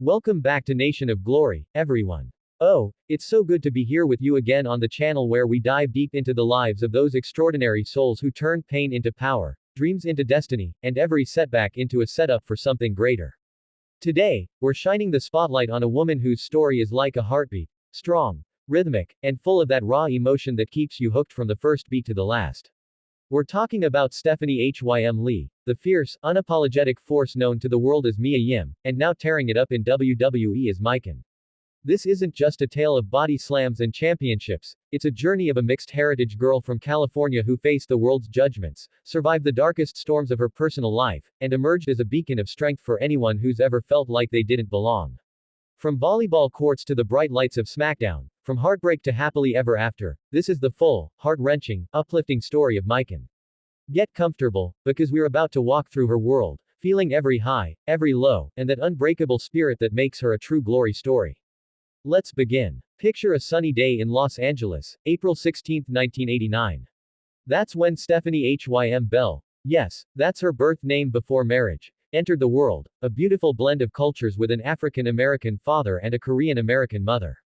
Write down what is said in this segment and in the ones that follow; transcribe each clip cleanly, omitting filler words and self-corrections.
Welcome back to Nation of Glory, everyone. Oh, it's so good to be here with you again on the channel where we dive deep into the lives of those extraordinary souls who turned pain into power, dreams into destiny, and every setback into a setup for something greater. Today, we're shining the spotlight on a woman whose story is like a heartbeat, strong, rhythmic, and full of that raw emotion that keeps you hooked from the first beat to the last. We're talking about Stephanie Hym Lee, the fierce, unapologetic force known to the world as Mia Yim, and now tearing it up in WWE as Michin. This isn't just a tale of body slams and championships, it's a journey of a mixed heritage girl from California who faced the world's judgments, survived the darkest storms of her personal life, and emerged as a beacon of strength for anyone who's ever felt like they didn't belong. From volleyball courts to the bright lights of SmackDown, from heartbreak to happily ever after, this is the full, heart-wrenching, uplifting story of Michin. Get comfortable, because we're about to walk through her world, feeling every high, every low, and that unbreakable spirit that makes her a true glory story. Let's begin. Picture a sunny day in Los Angeles, April 16, 1989. That's when Stephanie Hym Lee, yes, that's her birth name before marriage, entered the world, a beautiful blend of cultures with an African-American father and a Korean-American mother.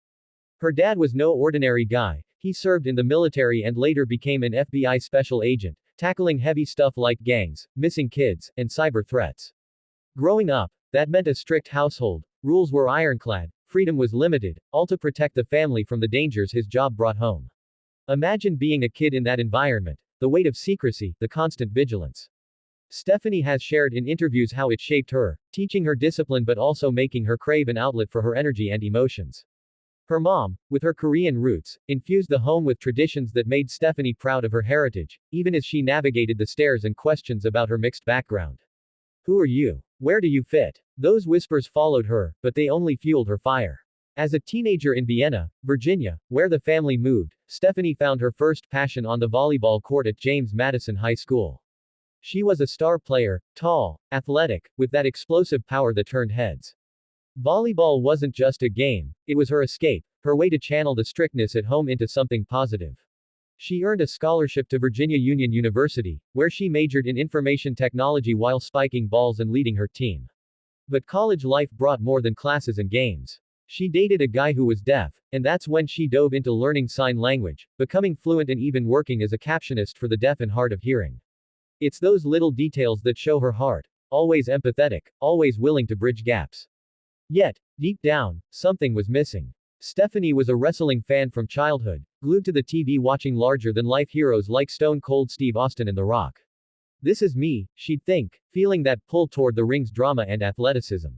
Her dad was no ordinary guy, he served in the military and later became an FBI special agent, tackling heavy stuff like gangs, missing kids, and cyber threats. Growing up, that meant a strict household, rules were ironclad, freedom was limited, all to protect the family from the dangers his job brought home. Imagine being a kid in that environment, the weight of secrecy, the constant vigilance. Stephanie has shared in interviews how it shaped her, teaching her discipline but also making her crave an outlet for her energy and emotions. Her mom, with her Korean roots, infused the home with traditions that made Stephanie proud of her heritage, even as she navigated the stares and questions about her mixed background. Who are you? Where do you fit? Those whispers followed her, but they only fueled her fire. As a teenager in Vienna, Virginia, where the family moved, Stephanie found her first passion on the volleyball court at James Madison High School. She was a star player, tall, athletic, with that explosive power that turned heads. Volleyball wasn't just a game, it was her escape, her way to channel the strictness at home into something positive. She earned a scholarship to Virginia Union University, where she majored in information technology while spiking balls and leading her team. But college life brought more than classes and games. She dated a guy who was deaf, and that's when she dove into learning sign language, becoming fluent and even working as a captionist for the deaf and hard of hearing. It's those little details that show her heart, always empathetic, always willing to bridge gaps. Yet, deep down, something was missing. Stephanie was a wrestling fan from childhood, glued to the TV watching larger-than-life heroes like Stone Cold Steve Austin and The Rock. This is me, she'd think, feeling that pull toward the ring's drama and athleticism.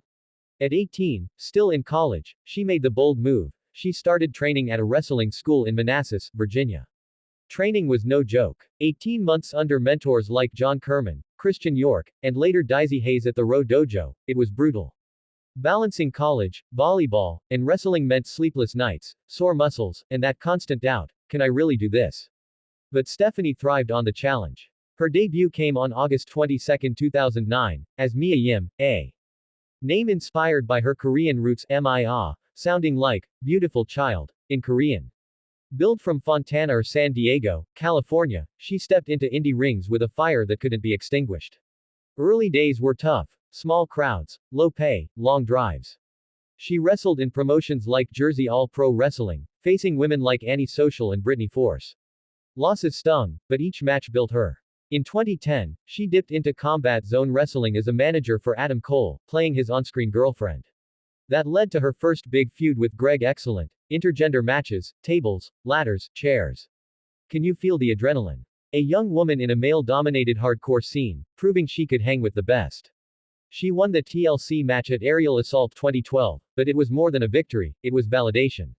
At 18, still in college, she made the bold move. She started training at a wrestling school in Manassas, Virginia. Training was no joke. 18 months under mentors like John Kerman, Christian York, and later Daisy Hayes at the Row Dojo, it was brutal. Balancing college, volleyball, and wrestling meant sleepless nights, sore muscles, and that constant doubt, can I really do this? But Stephanie thrived on the challenge. Her debut came on August 22, 2009, as Mia Yim, a name inspired by her Korean roots Mia, sounding like, beautiful child, in Korean. Billed from Fontana or San Diego, California, she stepped into indie rings with a fire that couldn't be extinguished. Early days were tough. Small crowds, low pay, long drives. She wrestled in promotions like Jersey All Pro Wrestling, facing women like Annie Social and Brittany Force. Losses stung, but each match built her. In 2010, she dipped into Combat Zone Wrestling as a manager for Adam Cole, playing his on-screen girlfriend. That led to her first big feud with Greg Excellent, intergender matches, tables, ladders, chairs. Can you feel the adrenaline? A young woman in a male-dominated hardcore scene, proving she could hang with the best. She won the TLC match at Aerial Assault 2012, but it was more than a victory, it was validation.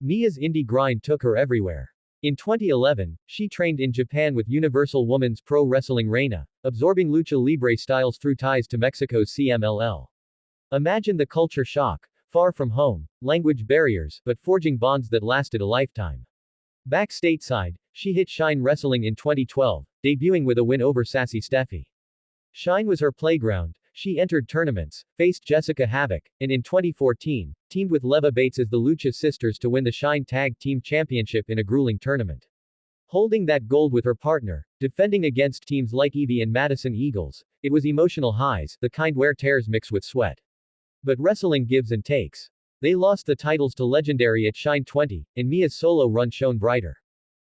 Mia's indie grind took her everywhere. In 2011, she trained in Japan with Universal Women's Pro Wrestling Reina, absorbing lucha libre styles through ties to Mexico's CMLL. Imagine the culture shock, far from home, language barriers, but forging bonds that lasted a lifetime. Back stateside, she hit Shine Wrestling in 2012, debuting with a win over Sassy Steffi. Shine was her playground. She entered tournaments, faced Jessica Havoc, and in 2014, teamed with Leva Bates as the Lucha Sisters to win the Shine Tag Team Championship in a grueling tournament. Holding that gold with her partner, defending against teams like Evie and Madison Eagles, it was emotional highs, the kind where tears mix with sweat. But wrestling gives and takes. They lost the titles to Legendary at Shine 20, and Mia's solo run shone brighter.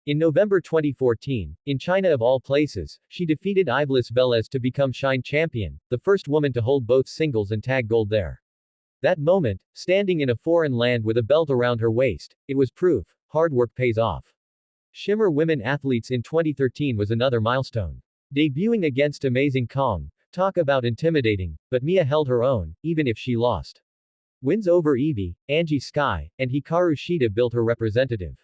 In November 2014, in China of all places, she defeated Ivelis Velez to become Shine champion, the first woman to hold both singles and tag gold there. That moment, standing in a foreign land with a belt around her waist, it was proof, hard work pays off. Shimmer Women Athletes in 2013 was another milestone. Debuting against Amazing Kong, talk about intimidating, but Mia held her own, even if she lost. Wins over Evie, Angie Sky, and Hikaru Shida built her representative.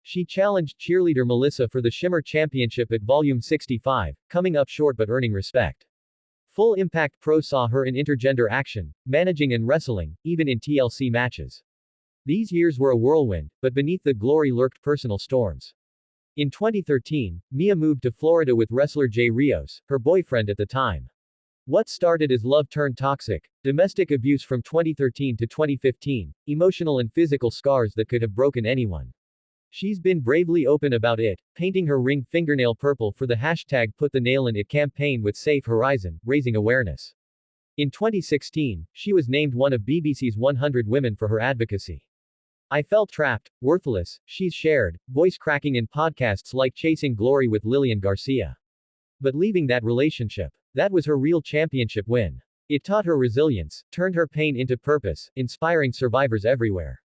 She challenged cheerleader Melissa for the Shimmer Championship at Volume 65, coming up short but earning respect. Full Impact Pro saw her in intergender action, managing and wrestling, even in TLC matches. These years were a whirlwind, but beneath the glory lurked personal storms. In 2013, Mia moved to Florida with wrestler Jay Rios, her boyfriend at the time. What started as love turned toxic, domestic abuse from 2013 to 2015, emotional and physical scars that could have broken anyone. She's been bravely open about it, painting her ring fingernail purple for the hashtag Put the Nail in It campaign with Safe Horizon, raising awareness. In 2016, she was named one of BBC's 100 Women for her advocacy. I felt trapped, worthless, she's shared, voice cracking in podcasts like Chasing Glory with Lillian Garcia. But leaving that relationship, that was her real championship win. It taught her resilience, turned her pain into purpose, inspiring survivors everywhere.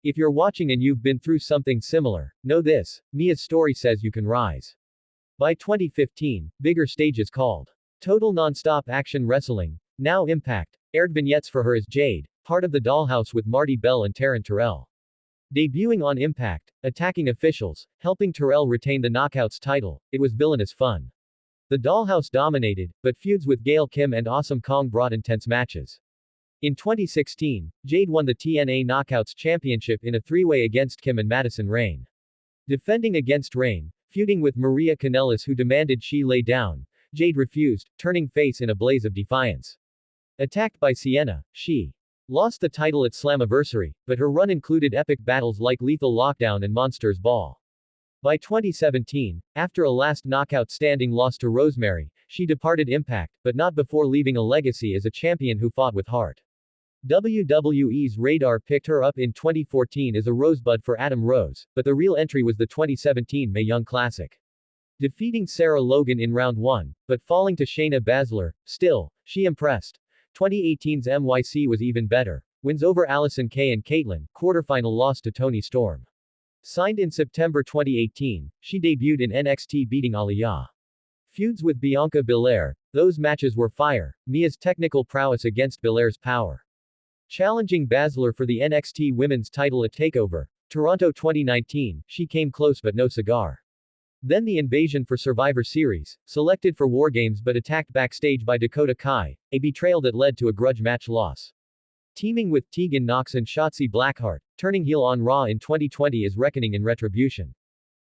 If you're watching and you've been through something similar, know this, Mia's story says you can rise. By 2015, bigger stages called Total Nonstop Action Wrestling, now Impact, aired vignettes for her as Jade, part of the Dollhouse with Marty Bell and Taryn Terrell. Debuting on Impact, attacking officials, helping Terrell retain the Knockouts title, it was villainous fun. The Dollhouse dominated, but feuds with Gail Kim and Awesome Kong brought intense matches. In 2016, Jade won the TNA Knockouts Championship in a three-way against Kim and Madison Rayne. Defending against Rayne, feuding with Maria Kanellis who demanded she lay down, Jade refused, turning face in a blaze of defiance. Attacked by Sienna, she lost the title at Slammiversary, but her run included epic battles like Lethal Lockdown and Monsters Ball. By 2017, after a last knockout standing loss to Rosemary, she departed Impact, but not before leaving a legacy as a champion who fought with heart. WWE's radar picked her up in 2014 as a rosebud for Adam Rose, but the real entry was the 2017 Mae Young Classic. Defeating Sarah Logan in round 1, but falling to Shayna Baszler, still, she impressed. 2018's MYC was even better. Wins over Allison Kay and Caitlyn, quarterfinal loss to Toni Storm. Signed in September 2018, she debuted in NXT beating Aliyah. Feuds with Bianca Belair, those matches were fire, Mia's technical prowess against Belair's power. Challenging Baszler for the NXT Women's title at TakeOver, Toronto 2019, she came close but no cigar. Then the invasion for Survivor Series, selected for WarGames but attacked backstage by Dakota Kai, a betrayal that led to a grudge match loss. Teaming with Tegan Nox and Shotzi Blackheart, turning heel on Raw in 2020 is Reckoning and Retribution.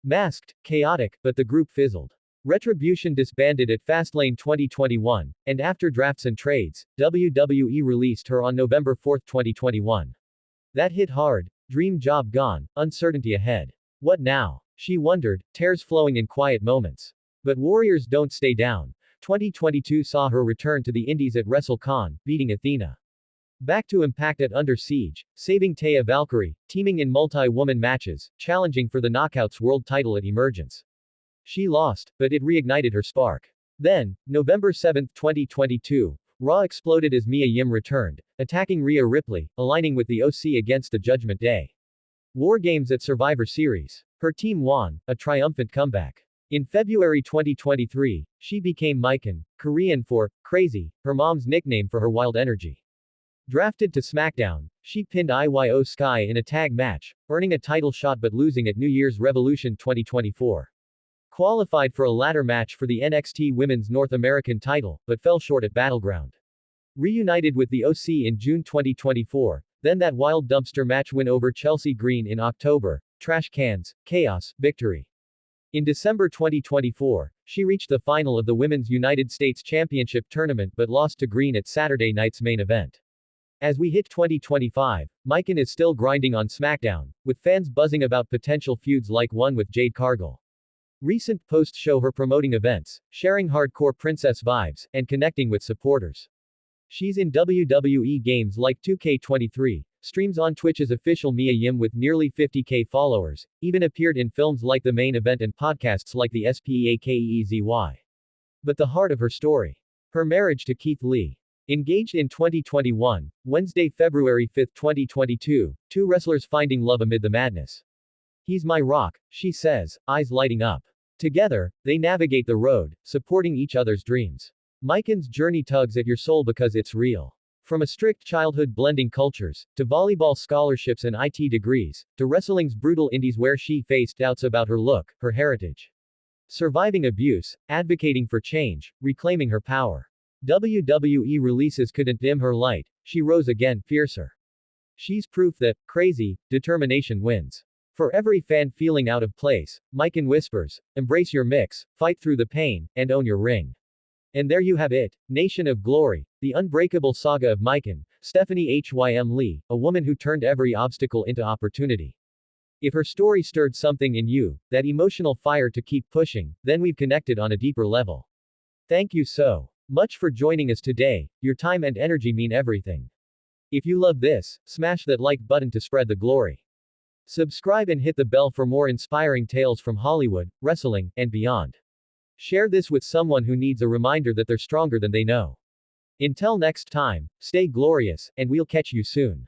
Masked, chaotic, but the group fizzled. Retribution disbanded at Fastlane 2021, and after drafts and trades, WWE released her on November 4, 2021. That hit hard, dream job gone, uncertainty ahead. What now? She wondered, tears flowing in quiet moments. But warriors don't stay down. 2022 saw her return to the Indies at WrestleCon, beating Athena. Back to Impact at Under Siege, saving Taya Valkyrie, teaming in multi-woman matches, challenging for the Knockouts World title at Emergence. She lost, but it reignited her spark. Then, November 7, 2022, Raw exploded as Mia Yim returned, attacking Rhea Ripley, aligning with the OC against the Judgment Day. WarGames at Survivor Series. Her team won, a triumphant comeback. In February 2023, she became Michin, Korean for crazy, her mom's nickname for her wild energy. Drafted to SmackDown, she pinned Iyo Sky in a tag match, earning a title shot but losing at New Year's Revolution 2024. Qualified for a ladder match for the NXT Women's North American title, but fell short at Battleground. Reunited with the OC in June 2024, then that wild dumpster match win over Chelsea Green in October, trash cans, chaos, victory. In December 2024, she reached the final of the Women's United States Championship tournament but lost to Green at Saturday night's main event. As we hit 2025, Michin is still grinding on SmackDown, with fans buzzing about potential feuds like one with Jade Cargill. Recent posts show her promoting events, sharing hardcore princess vibes, and connecting with supporters. She's in WWE games like 2K23, streams on Twitch's official Mia Yim with nearly 50k followers, even appeared in films like The Main Event and podcasts like the SPEAKEEZY. But the heart of her story. Her marriage to Keith Lee. Engaged in 2021, Wednesday, February 5, 2022, two wrestlers finding love amid the madness. He's my rock, she says, eyes lighting up. Together, they navigate the road, supporting each other's dreams. Michin's journey tugs at your soul because it's real. From a strict childhood blending cultures, to volleyball scholarships and IT degrees, to wrestling's brutal indies where she faced doubts about her look, her heritage. Surviving abuse, advocating for change, reclaiming her power. WWE releases couldn't dim her light, she rose again, fiercer. She's proof that, crazy, determination wins. For every fan feeling out of place, Michin whispers, embrace your mix, fight through the pain, and own your ring. And there you have it, Nation of Glory, the unbreakable saga of Michin, Stephanie Hym Lee, a woman who turned every obstacle into opportunity. If her story stirred something in you, that emotional fire to keep pushing, then we've connected on a deeper level. Thank you so much for joining us today, your time and energy mean everything. If you love this, smash that like button to spread the glory. Subscribe and hit the bell for more inspiring tales from Hollywood, wrestling, and beyond. Share this with someone who needs a reminder that they're stronger than they know. Until next time, stay glorious, and we'll catch you soon.